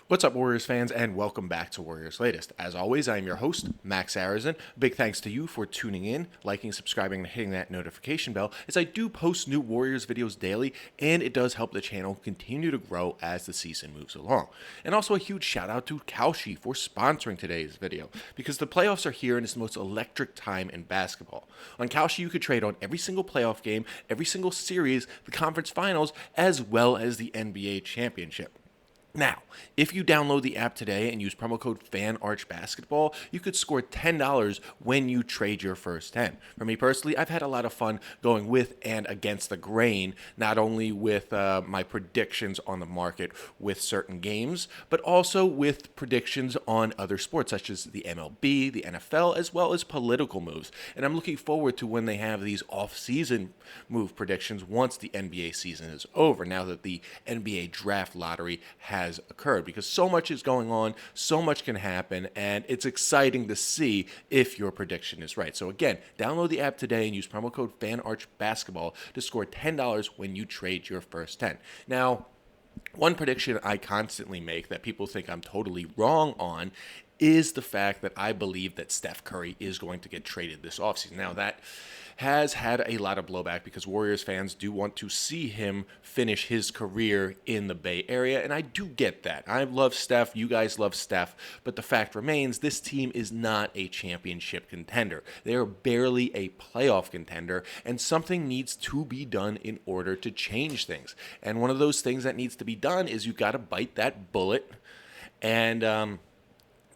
What's up, Warriors fans, and welcome back to Warriors Latest. As always, I am your host, Max Arizin. Big thanks to you for tuning in, liking, subscribing, and hitting that notification bell, as I do post new Warriors videos daily, and it does help the channel continue to grow as the season moves along. And also a huge shout out to Kalshi for sponsoring today's video, because the playoffs are here and it's the most electric time in basketball. On Kalshi, you could trade on every single playoff game, every single series, the conference finals, as well as the NBA championship. Now, if you download the app today and use promo code FANARCHBASKETBALL, you could score $10 when you trade your first 10. For me personally, I've had a lot of fun going with and against the grain, not only with my predictions on the market with certain games, but also with predictions on other sports such as the MLB, the NFL, as well as political moves. And I'm looking forward to when they have these off-season move predictions once the NBA season is over, now that the NBA draft lottery has occurred, because so much is going on, so much can happen, and it's exciting to see if your prediction is right. So again, download the app today and use promo code FANARCHBASKETBALL to score $10 when you trade your first 10. Now, one prediction I constantly make that people think I'm totally wrong on is the fact that I believe that Steph Curry is going to get traded this offseason. Now, that has had a lot of blowback because Warriors fans do want to see him finish his career in the Bay Area, and I do get that. I love Steph, you guys love Steph, but the fact remains this team is not a championship contender. They are barely a playoff contender, and something needs to be done in order to change things. And one of those things that needs to be done is you got to bite that bullet and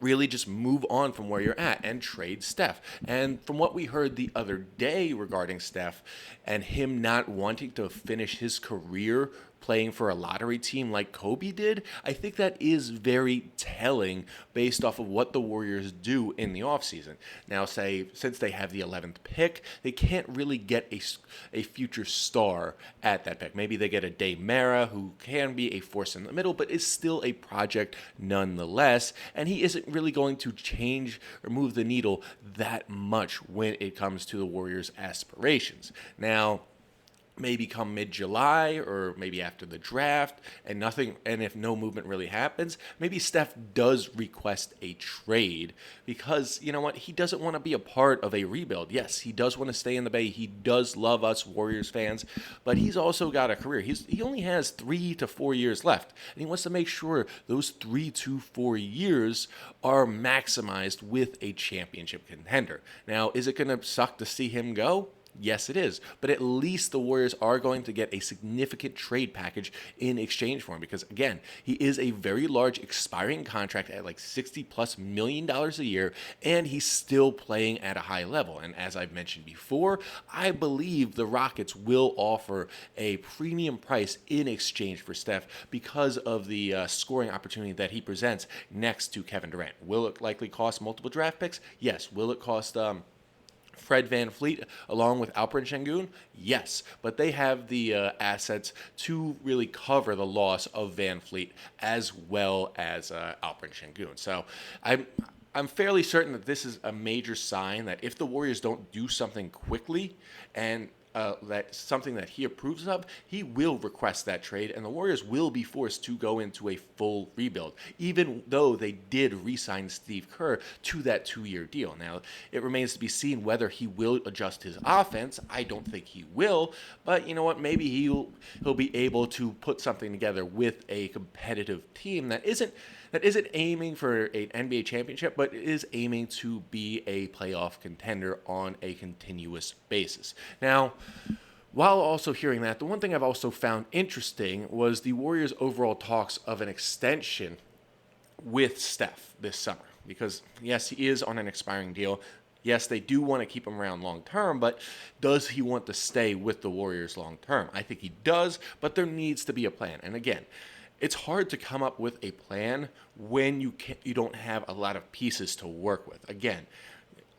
really just move on from where you're at and trade Steph. And from what we heard the other day regarding Steph and him not wanting to finish his career playing for a lottery team like Kobe did, I think that is very telling based off of what the Warriors do in the offseason. Now, say, since they have the 11th pick, they can't really get a future star at that pick. Maybe they get a Dave Mara, who can be a force in the middle, but is still a project nonetheless, and he isn't really going to change or move the needle that much when it comes to the Warriors' aspirations. Now, maybe come mid-July or maybe after the draft and nothing, and if no movement really happens, maybe Steph does request a trade because, you know what, he doesn't want to be a part of a rebuild. Yes, he does want to stay in the Bay. He does love us Warriors fans, but he's also got a career. He only has 3 to 4 years left, and he wants to make sure those 3 to 4 years are maximized with a championship contender. Now, is it going to suck to see him go? Yes, it is. But at least the Warriors are going to get a significant trade package in exchange for him because, again, he is a very large expiring contract at like $60+ million a year, and he's still playing at a high level. And as I've mentioned before, I believe the Rockets will offer a premium price in exchange for Steph because of the scoring opportunity that he presents next to Kevin Durant. Will it likely cost multiple draft picks? Yes. Will it cost Fred VanVleet along with Alperen Sengun? Yes, but they have the assets to really cover the loss of VanVleet as well as Alperen Sengun. So I'm fairly certain that this is a major sign that if the Warriors don't do something quickly and that something that he approves of, he will request that trade, and the Warriors will be forced to go into a full rebuild, even though they did re-sign Steve Kerr to that 2-year deal. Now, it remains to be seen whether he will adjust his offense. I don't think he will, but you know what? Maybe he'll be able to put something together with a competitive team that isn't aiming for an NBA championship, but is aiming to be a playoff contender on a continuous basis. Now, while also hearing that, the one thing I've also found interesting was the Warriors' overall talks of an extension with Steph this summer. Because, yes, he is on an expiring deal. Yes, they do want to keep him around long term, but does he want to stay with the Warriors long term? I think he does, but there needs to be a plan. And again, it's hard to come up with a plan when you don't have a lot of pieces to work with. Again,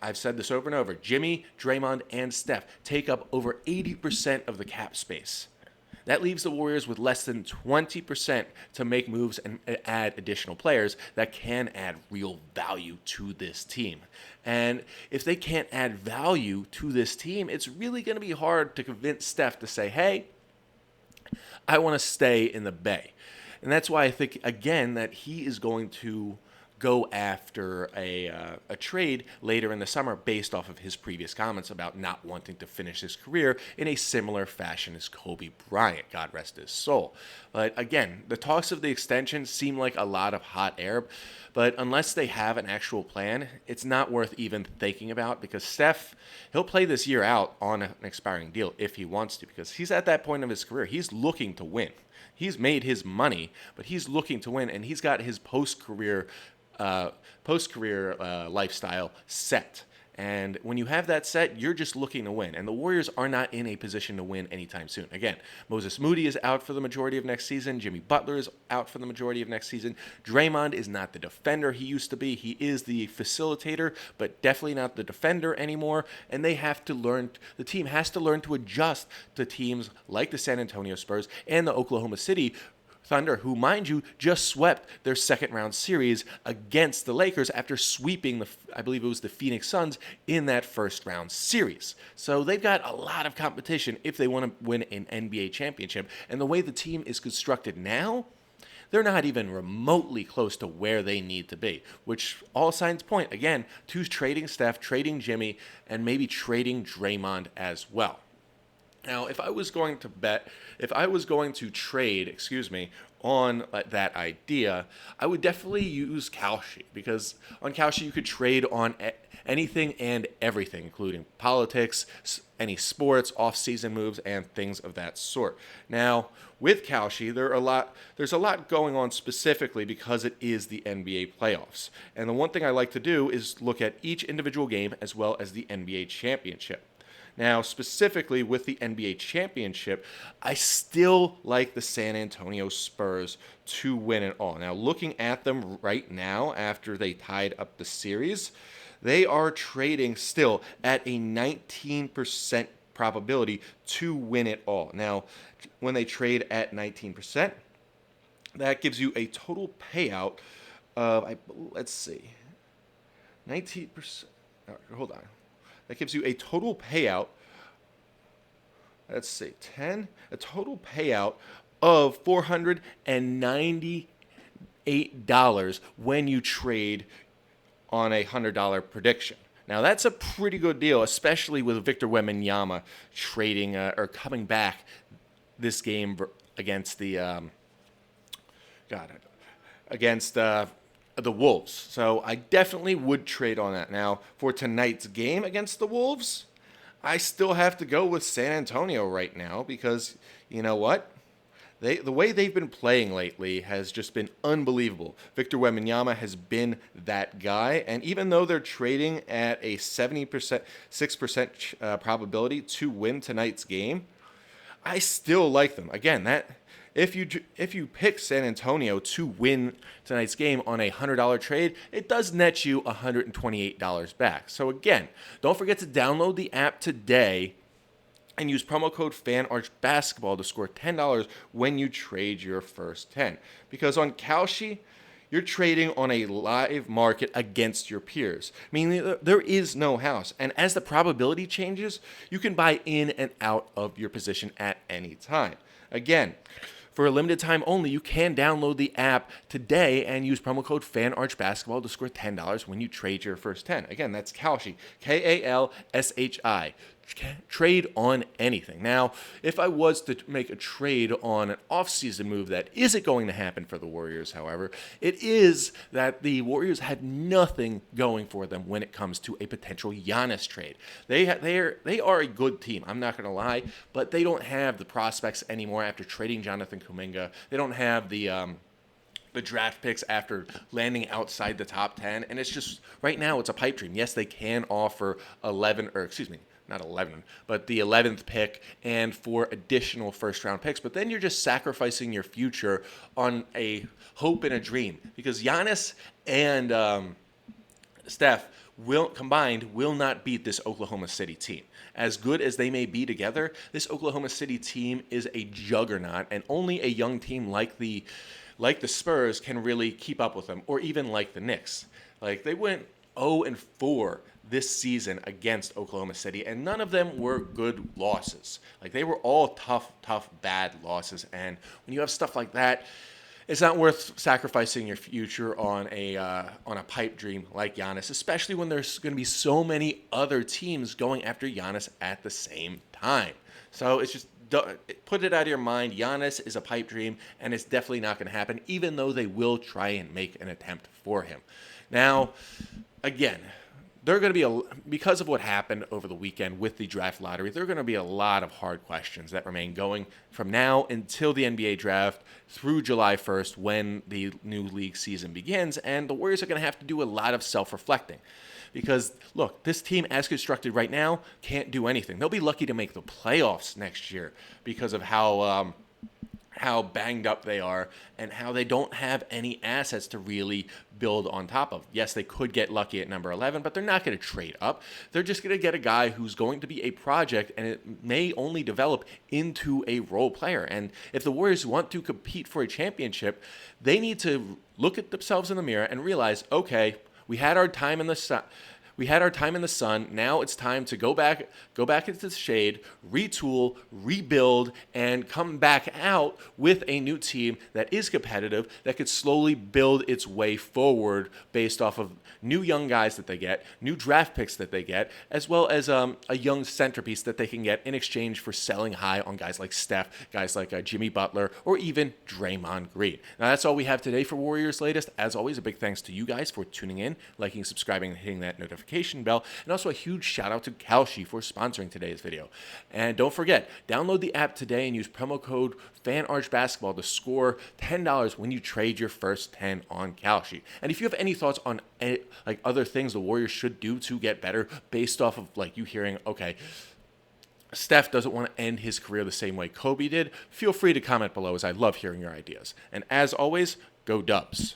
I've said this over and over. Jimmy, Draymond, and Steph take up over 80% of the cap space. That leaves the Warriors with less than 20% to make moves and add additional players that can add real value to this team. And if they can't add value to this team, it's really going to be hard to convince Steph to say, hey, I want to stay in the Bay. And that's why I think, again, that he is going to go after a trade later in the summer based off of his previous comments about not wanting to finish his career in a similar fashion as Kobe Bryant, God rest his soul. But again, the talks of the extension seem like a lot of hot air, but unless they have an actual plan, it's not worth even thinking about, because Steph, he'll play this year out on an expiring deal if he wants to, because he's at that point of his career. He's looking to win. He's made his money, but he's looking to win, and he's got his post-career lifestyle set. And when you have that set, you're just looking to win. And the Warriors are not in a position to win anytime soon. Again, Moses Moody is out for the majority of next season. Jimmy Butler is out for the majority of next season. Draymond is not the defender he used to be. He is the facilitator, but definitely not the defender anymore. And they have to learn, the team has to learn to adjust to teams like the San Antonio Spurs and the Oklahoma City Thunder, who, mind you, just swept their second round series against the Lakers after sweeping I believe it was the Phoenix Suns in that first round series. So they've got a lot of competition if they want to win an NBA championship. And the way the team is constructed now, they're not even remotely close to where they need to be, which all signs point, again, to trading Steph, trading Jimmy, and maybe trading Draymond as well. Now, if I was going to trade, on that idea, I would definitely use Kalshi, because on Kalshi you could trade on anything and everything, including politics, any sports, off-season moves, and things of that sort. Now, with Kalshi, there's a lot going on specifically because it is the NBA playoffs. And the one thing I like to do is look at each individual game as well as the NBA championship. Now, specifically with the NBA championship, I still like the San Antonio Spurs to win it all. Now, looking at them right now after they tied up the series, they are trading still at a 19% probability to win it all. Now, when they trade at 19%, that gives you a total payout of, 19%. Hold on. That gives you a total payout, a total payout of $498 when you trade on a $100 prediction. Now, that's a pretty good deal, especially with Victor Wembanyama trading or coming back this game against the the Wolves. So I definitely would trade on that. Now, for tonight's game against the Wolves, I still have to go with San Antonio right now, because you know what? The way they've been playing lately has just been unbelievable. Victor Wembanyama has been that guy, and even though they're trading at a 6% probability to win tonight's game, I still like them. Again, if you pick San Antonio to win tonight's game on a $100 trade, it does net you $128 back. So again, don't forget to download the app today and use promo code FANARCHBASKETBALL to score $10 when you trade your first 10. Because on Kalshi, you're trading on a live market against your peers, meaning there is no house. And as the probability changes, you can buy in and out of your position at any time. Again, for a limited time only, you can download the app today and use promo code FANARCHBASKETBALL to score $10 when you trade your first 10. Again, that's Kalshi, Kalshi. Trade on anything. Now, if I was to make a trade on an off-season move that isn't going to happen for the Warriors, however, it is that the Warriors had nothing going for them when it comes to a potential Giannis trade. They are a good team, I'm not going to lie, but they don't have the prospects anymore after trading Jonathan Kuminga. They don't have the draft picks after landing outside the top 10, and it's just, right now, it's a pipe dream. Yes, they can offer not 11, but the 11th pick and 4 additional first-round picks. But then you're just sacrificing your future on a hope and a dream, because Giannis and Steph will not beat this Oklahoma City team. As good as they may be together, this Oklahoma City team is a juggernaut, and only a young team like the Spurs can really keep up with them, or even like the Knicks. Like, they went 0-4 this season against Oklahoma City, and none of them were good losses. Like, they were all tough, bad losses. And when you have stuff like that, It's not worth sacrificing your future on a pipe dream like Giannis, especially when there's going to be so many other teams going after Giannis at the same time. So it's just put it out of your mind. Giannis is a pipe dream, and it's definitely not going to happen, even though they will try and make an attempt for him. Now, again, there are going to be because of what happened over the weekend with the draft lottery, there are going to be a lot of hard questions that remain going from now until the NBA draft through July 1st when the new league season begins, and the Warriors are going to have to do a lot of self-reflecting. Because, look, this team, as constructed right now, can't do anything. They'll be lucky to make the playoffs next year because of how banged up they are and how they don't have any assets to really build on top of. Yes, they could get lucky at number 11, but they're not going to trade up. They're just going to get a guy who's going to be a project, and it may only develop into a role player. And if the Warriors want to compete for a championship, they need to look at themselves in the mirror and realize, okay, we had our time in the sun. We had our time in the sun. Now it's time to go back into the shade, retool, rebuild, and come back out with a new team that is competitive, that could slowly build its way forward based off of new young guys that they get, new draft picks that they get, as well as a young centerpiece that they can get in exchange for selling high on guys like Steph, guys like Jimmy Butler, or even Draymond Green. Now that's all we have today for Warriors Latest. As always, a big thanks to you guys for tuning in, liking, subscribing, and hitting that notification bell, and also a huge shout out to Kalshi for sponsoring today's video. And don't forget, download the app today and use promo code FANARCHBASKETBALL to score $10 when you trade your first 10 on Kalshi. And if you have any thoughts on like other things the Warriors should do to get better based off of like you hearing, okay, Steph doesn't want to end his career the same way Kobe did, feel free to comment below, as I love hearing your ideas. And as always, go Dubs.